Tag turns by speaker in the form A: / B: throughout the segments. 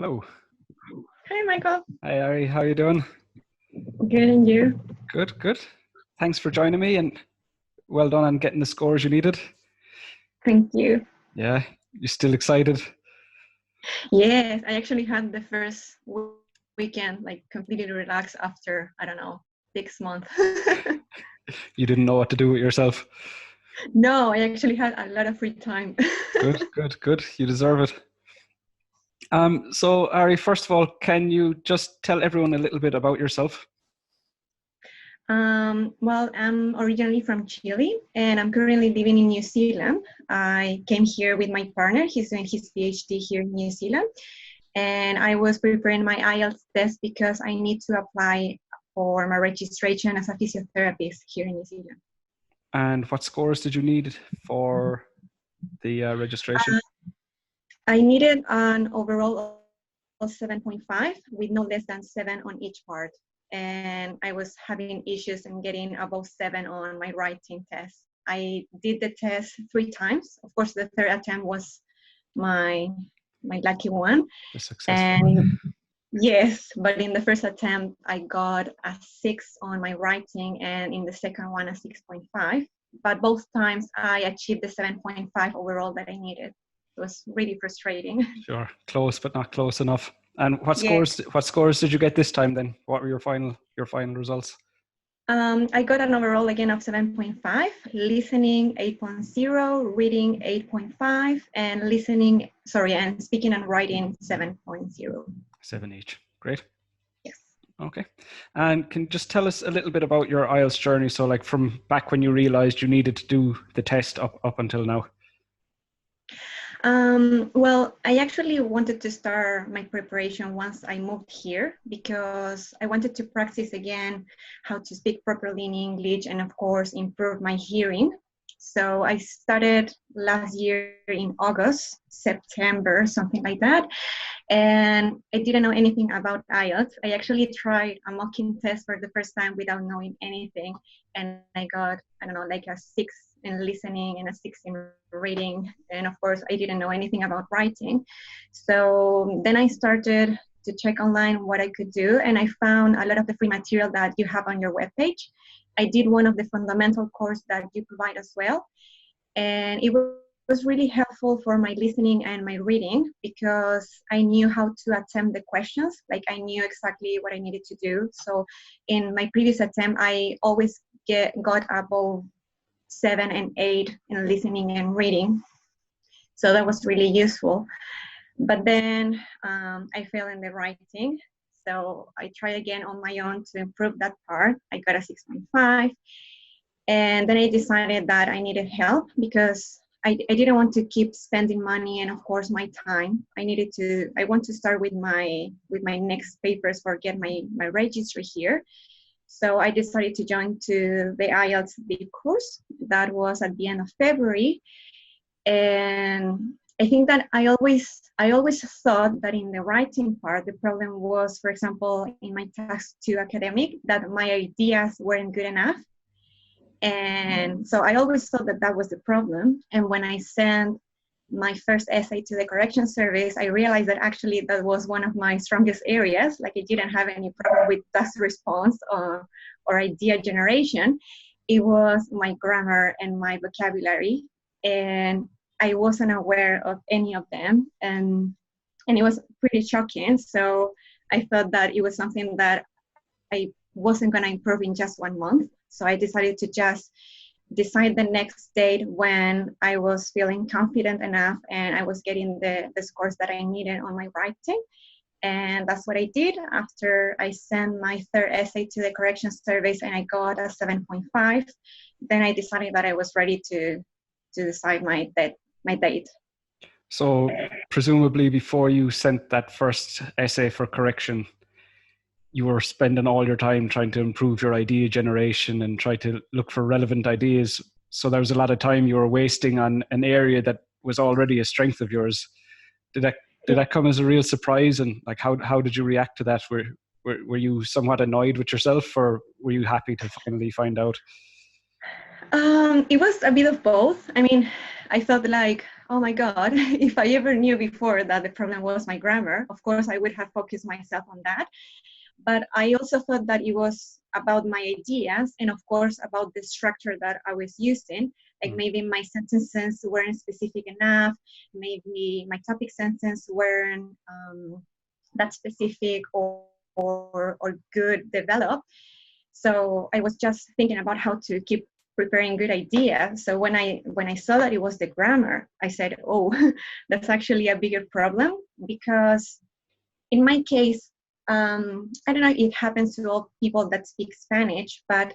A: Hello.
B: Hi, Michael.
A: Hi, Ari. How you doing?
B: Good, and you?
A: Good, good. Thanks for joining me, and well done on getting the scores you needed.
B: Thank you.
A: Yeah, you still excited?
B: Yes, I actually had the first weekend like completely relaxed after, I don't know, 6 months.
A: You didn't know what to do with yourself.
B: No, I actually had a lot of free time.
A: Good, good, good. You deserve it. So, Ari, first of all, can you just tell everyone a little bit about yourself?
B: Well, I'm originally from Chile and I'm currently living in New Zealand. I came here with my partner. He's doing his PhD here in New Zealand. And I was preparing my IELTS test because I need to apply for my registration as a physiotherapist here in New Zealand.
A: And what scores did you need for the registration?
B: I needed an overall of 7.5 with no less than 7 on each part. And I was having issues in getting above 7 on my writing test. I did the test 3 times. Of course, the third attempt was my lucky one.
A: The successful.
B: And yes, but in the first attempt, I got a 6 on my writing, and in the second one, a 6.5. But both times, I achieved the 7.5 overall that I needed. It was really frustrating.
A: Sure, close but not close enough. And what
B: Yes.
A: scores did you get this time then? What were your final results?
B: I got an overall again of 7.5, listening 8.0, reading 8.5, and and speaking and writing 7.0.
A: 7 each. Great.
B: Yes.
A: Okay. And can you just tell us a little bit about your IELTS journey? So like from back when you realized you needed to do the test up until now.
B: Well, I actually wanted to start my preparation once I moved here because I wanted to practice again how to speak properly in English and, of course, improve my hearing. So I started last year in August, September, something like that. And I didn't know anything about IELTS. I actually tried a mocking test for the first time without knowing anything. And I got, I don't know, like a 6 in listening and a 6 in reading. And of course, I didn't know anything about writing. So then I started to check online what I could do. And I found a lot of the free material that you have on your webpage. I did one of the fundamental course that you provide as well. And it was really helpful for my listening and my reading because I knew how to attempt the questions. Like I knew exactly what I needed to do. So in my previous attempt, I always got above 7 and 8 in listening and reading. So that was really useful. But then I failed in the writing. So I tried again on my own to improve that part. I got a 6.5. And then I decided that I needed help because I didn't want to keep spending money and of course my time. I want to start with my next papers for get my registry here. So I decided to join to the IELTS big course. That was at the end of February. And I think that I always thought that in the writing part, the problem was, for example, in my task 2 academic, that my ideas weren't good enough. And so I always thought that that was the problem. And when I sent my first essay to the correction service, I realized that actually that was one of my strongest areas. Like I didn't have any problem with task response or idea generation. It was my grammar and my vocabulary. And I wasn't aware of any of them. And it was pretty shocking. So I thought that it was something that I wasn't going to improve in just 1 month. So I decided to just decide the next date when I was feeling confident enough and I was getting the scores that I needed on my writing. And that's what I did after I sent my third essay to the correction service and I got a 7.5. Then I decided that I was ready to decide my date.
A: So presumably before you sent that first essay for correction, you were spending all your time trying to improve your idea generation and try to look for relevant ideas. So there was a lot of time you were wasting on an area that was already a strength of yours. Did that come as a real surprise? And like, how did you react to that? Were you somewhat annoyed with yourself, or were you happy to finally find out?
B: It was a bit of both. I mean, I felt like, oh my God, if I ever knew before that the problem was my grammar, of course I would have focused myself on that. But I also thought that it was about my ideas and of course about the structure that I was using. Like maybe my sentences weren't specific enough, maybe my topic sentence weren't that specific or good developed. So I was just thinking about how to keep preparing good ideas. So when I saw that it was the grammar, I said, oh, that's actually a bigger problem, because in my case, I don't know if it happens to all people that speak Spanish, but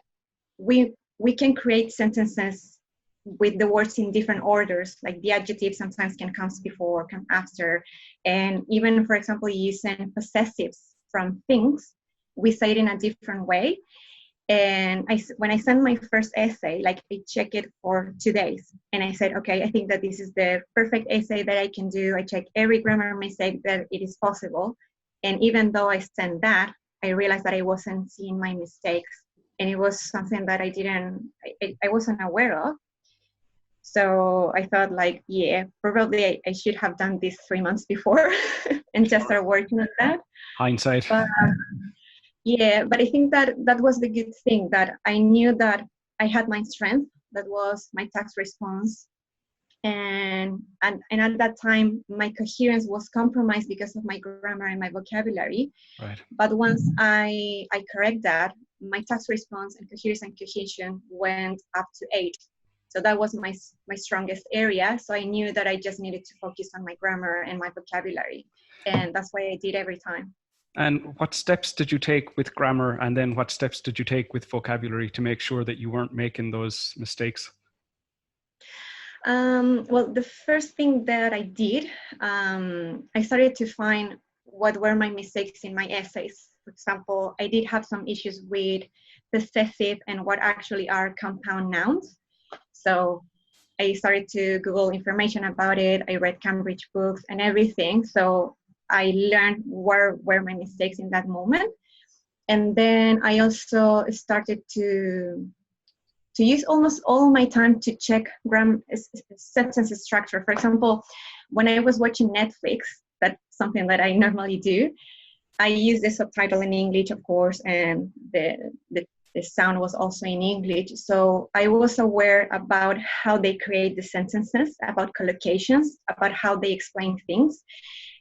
B: we can create sentences with the words in different orders, like the adjective sometimes can come before, come after. And even, for example, using possessives from things, we say it in a different way. And when I sent my first essay, like I checked it for 2 days, and I said, okay, I think that this is the perfect essay that I can do. I check every grammar mistake that it is possible. And even though I sent that, I realized that I wasn't seeing my mistakes. And it was something that I wasn't aware of. So I thought like, yeah, probably I should have done this 3 months before and just start working on that.
A: Hindsight.
B: But yeah, but I think that that was the good thing, that I knew that I had my strength, that was my text response. And at that time, my coherence was compromised because of my grammar and my vocabulary.
A: Right.
B: But once I correct that, my text response and coherence and cohesion went up to 8. So that was my strongest area. So I knew that I just needed to focus on my grammar and my vocabulary. And that's why I did every time.
A: And what steps did you take with grammar, and then what steps did you take with vocabulary to make sure that you weren't making those mistakes?
B: Well, the first thing that I did, I started to find what were my mistakes in my essays. For example, I did have some issues with possessive and what actually are compound nouns. So I started to Google information about it. I read Cambridge books and everything. So I learned where were my mistakes in that moment. And then I also started to use almost all my time to check sentence structure. For example, when I was watching Netflix, that's something that I normally do, I use the subtitle in English, of course, and the sound was also in English. So I was aware about how they create the sentences, about collocations, about how they explain things.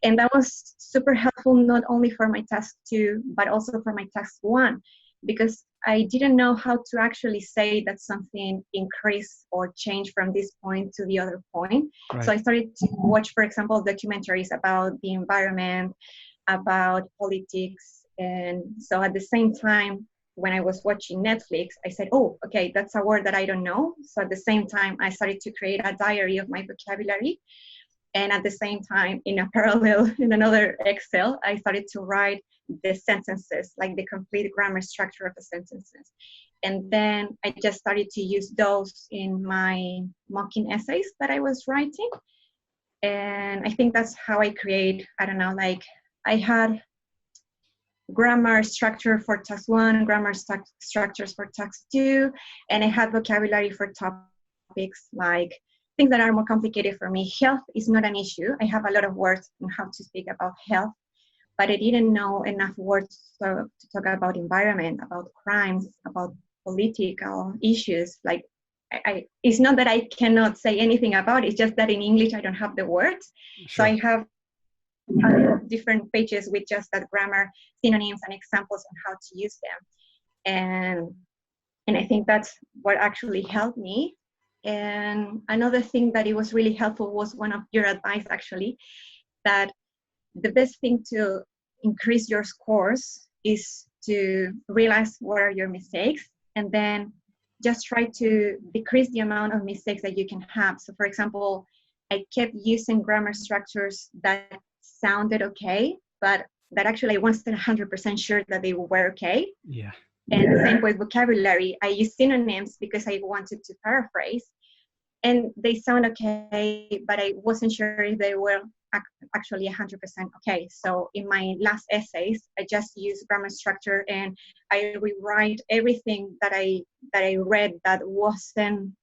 B: And that was super helpful, not only for my task 2, but also for my task 1, because I didn't know how to actually say that something increased or changed from this point to the other point. Right. So I started to watch, for example, documentaries about the environment, about politics. And so at the same time, when I was watching Netflix, I said, oh, okay, that's a word that I don't know. So at the same time, I started to create a diary of my vocabulary. And at the same time, in a parallel, in another Excel, I started to write the sentences, like the complete grammar structure of the sentences. And then I just started to use those in my mocking essays that I was writing. And I think that's how I create, I don't know, like I had grammar structure for task 1, grammar structures for task 2, and I had vocabulary for topics like things that are more complicated for me. Health is not an issue. I have a lot of words on how to speak about health, but I didn't know enough words to talk about environment, about crimes, about political issues. Like, it's not that I cannot say anything about it, it's just that in English I don't have the words. Sure. So I have different pages with just that grammar, synonyms, and examples on how to use them. And I think that's what actually helped me. And another thing that it was really helpful was one of your advice, actually, that the best thing to increase your scores is to realize what are your mistakes, and then just try to decrease the amount of mistakes that you can have. So for example, I kept using grammar structures that sounded okay, but that actually I wasn't 100% sure that they were okay.
A: Yeah.
B: And same with vocabulary. I use synonyms because I wanted to paraphrase, and they sound okay, but I wasn't sure if they were actually 100% okay. So in my last essays, I just use grammar structure and I rewrite everything that I read that wasn't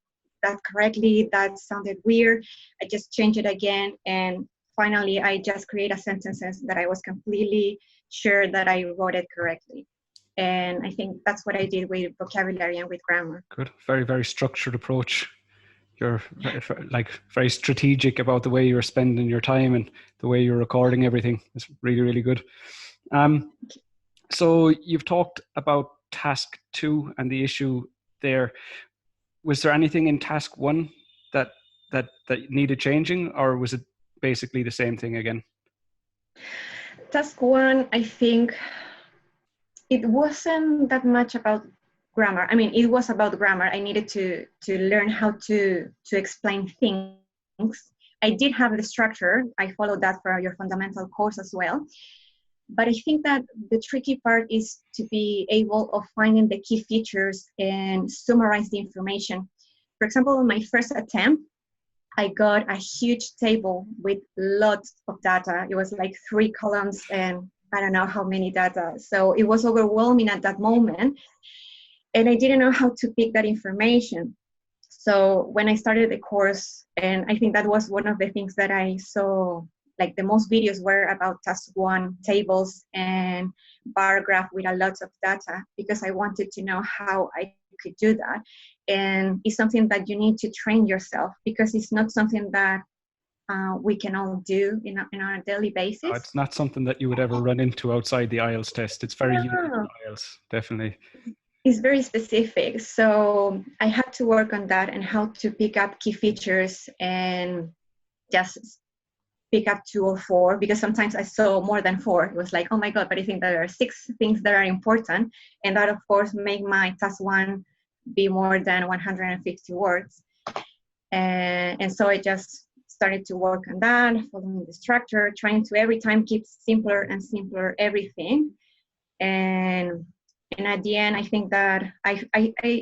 B: that correctly? That sounded weird. I just changed it again. And finally, I just create a sentences that I was completely sure that I wrote it correctly. And I think that's what I did with vocabulary and with grammar.
A: Good. Very, very structured approach. You're like very strategic about the way you're spending your time and the way you're recording everything. It's really, really good. So you've talked about task 2 and the issue there. Was there anything in task 1 that needed changing, or was it basically the same thing again?
B: Task 1, I think it wasn't that much about grammar. I mean, it was about grammar. I needed to learn how to explain things. I did have the structure. I followed that for your fundamental course as well. But I think that the tricky part is to be able of finding the key features and summarize the information. For example, in my first attempt, I got a huge table with lots of data. It was like 3 columns and I don't know how many data. So it was overwhelming at that moment. And I didn't know how to pick that information. So when I started the course, and I think that was one of the things that I saw, like the most videos were about task 1, tables and bar graph with a lot of data, because I wanted to know how I could do that. And it's something that you need to train yourself, because it's not something that we can all do in our daily basis.
A: It's not something that you would ever run into outside the IELTS test. It's very unique to IELTS, definitely.
B: It's very specific. So I had to work on that and how to pick up key features and just pick up 2 or 4, because sometimes I saw more than 4. It was like, oh my God, but I think there are 6 things that are important. And that, of course, make my task 1 be more than 150 words. And so I just started to work on that, following the structure, trying to every time keep simpler and simpler everything. And at the end, I think that I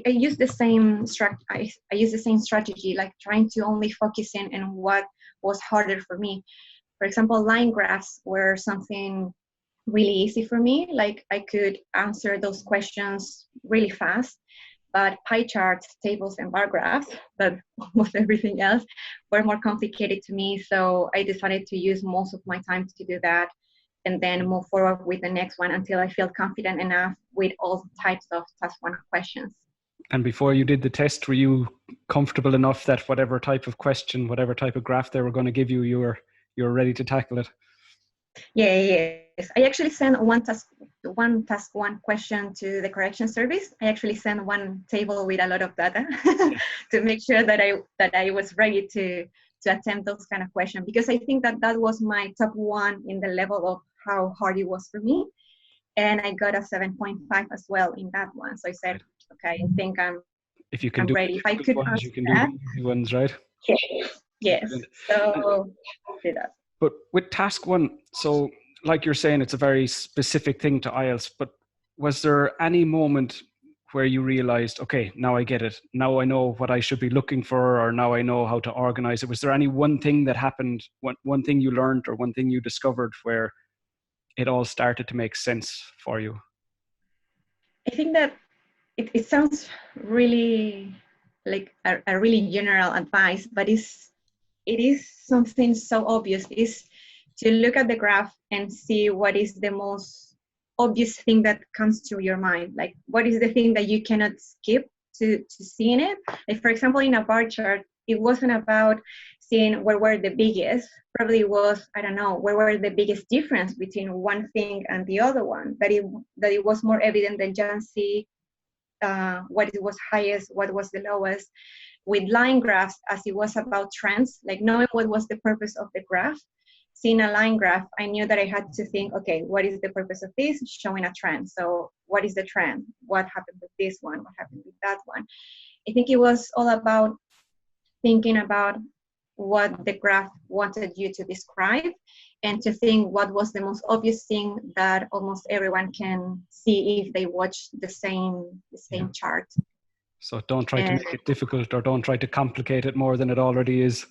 B: use the same I use the same strategy, like trying to only focus in on what was harder for me. For example, line graphs were something really easy for me. Like I could answer those questions really fast. But pie charts, tables, and bar graphs, but almost everything else, were more complicated to me. So I decided to use most of my time to do that, and then move forward with the next one until I feel confident enough with all types of task 1 questions.
A: And before you did the test, were you comfortable enough that whatever type of question, whatever type of graph they were going to give you, you were ready to tackle it?
B: Yes. I actually sent one task 1 question to the correction service. I actually sent one table with a lot of data to make sure that I was ready to attempt those kind of questions, because I think that was my top 1 in the level of how hard it was for me. And I got a 7.5 as well in that one. So I said, okay, I think
A: if you can
B: I'm
A: do
B: ready. If I could
A: ones, you can do the easy ones, right?
B: Yes. So do that.
A: But with task 1, so like you're saying, it's a very specific thing to IELTS, but was there any moment where you realized, okay, now I get it. Now I know what I should be looking for, or now I know how to organize it? Was there any one thing that happened, one thing you learned or one thing you discovered where it all started to make sense for you?
B: I think that it sounds really like a really general advice, but it is something so obvious. Is to look at the graph and see what is the most obvious thing that comes to your mind. Like, what is the thing that you cannot skip to see in it? Like, for example, in a bar chart, it wasn't about seeing where were the biggest. Probably was, I don't know, where were the biggest difference between one thing and the other one. That it was more evident than just see what it was highest, what was the lowest. With line graphs, as it was about trends, like knowing what was the purpose of the graph. Seeing a line graph, I knew that I had to think, okay, what is the purpose of this? Showing a trend. So what is the trend? What happened with this one? What happened with that one? I think it was all about thinking about what the graph wanted you to describe, and to think what was the most obvious thing that almost everyone can see if they watch the same chart.
A: So don't try to make it difficult, or don't try to complicate it more than it already is.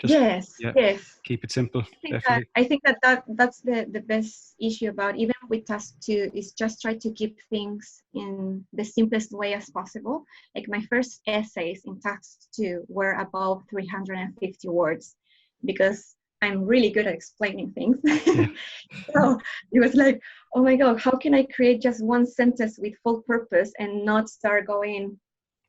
A: Just,
B: Yes,
A: yeah,
B: yes.
A: keep it simple,
B: I think
A: definitely.
B: that's the best issue about even with task 2 is just try to keep things in the simplest way as possible. Like my first essays in task 2 were above 350 words because I'm really good at explaining things.
A: Yeah,
B: So it was like, oh my God, how can I create just one sentence with full purpose and not start going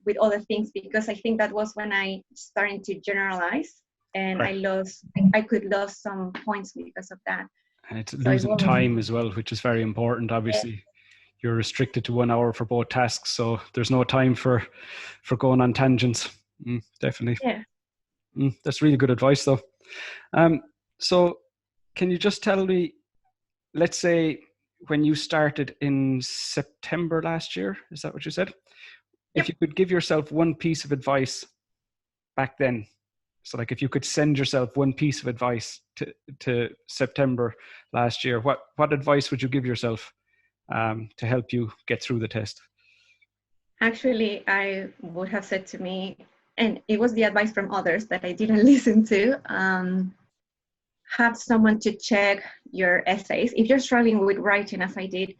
B: with other things? Because I think that was when I started to generalize and
A: correct.
B: I could lose some points because of that.
A: And it's
B: So it
A: losing
B: was,
A: time as well, which is very important. Obviously, you're restricted to 1 hour for both tasks, so there's no time for going on tangents. Definitely.
B: yeah.
A: That's really good advice, though. Um, so, can you just tell me, let's say, when you started in September last year, is that what you said? If
B: Yep.
A: you could give yourself one piece of advice back then, so like if you could send yourself one piece of advice to September last year, what advice would you give yourself to help you get through the test?
B: Actually, I would have said to me, and it was the advice from others that I didn't listen to, have someone to check your essays. If you're struggling with writing, as I did,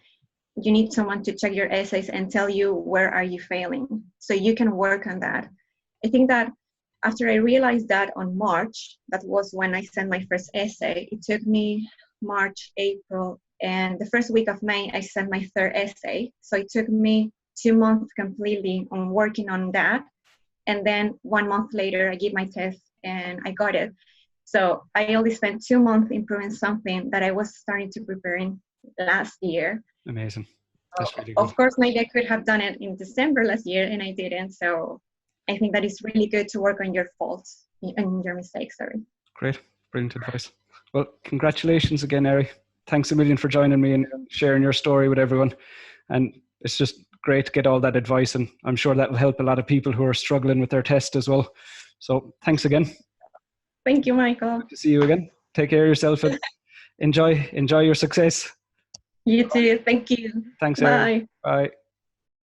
B: you need someone to check your essays and tell you where are you failing so you can work on that. I think that after I realized that on March, that was when I sent my first essay. It took me March, April, and the first week of May, I sent my third essay. So it took me 2 months completely on working on that. And then 1 month later, I gave my test and I got it. So I only spent 2 months improving something that I was starting to prepare in last year.
A: Amazing. That's really good.
B: Of course, maybe I could have done it in December last year and I didn't. So I think that is really good to work on your faults and your mistakes, sorry.
A: Great. Brilliant advice. Well, congratulations again, Eri. Thanks a million for joining me and sharing your story with everyone. And it's just great to get all that advice. And I'm sure that will help a lot of people who are struggling with their test as well. So thanks again.
B: Thank you, Michael.
A: Good to see you again. Take care of yourself and enjoy your success.
B: You too. Thank you.
A: Thanks, Eri.
B: Bye.
A: Bye.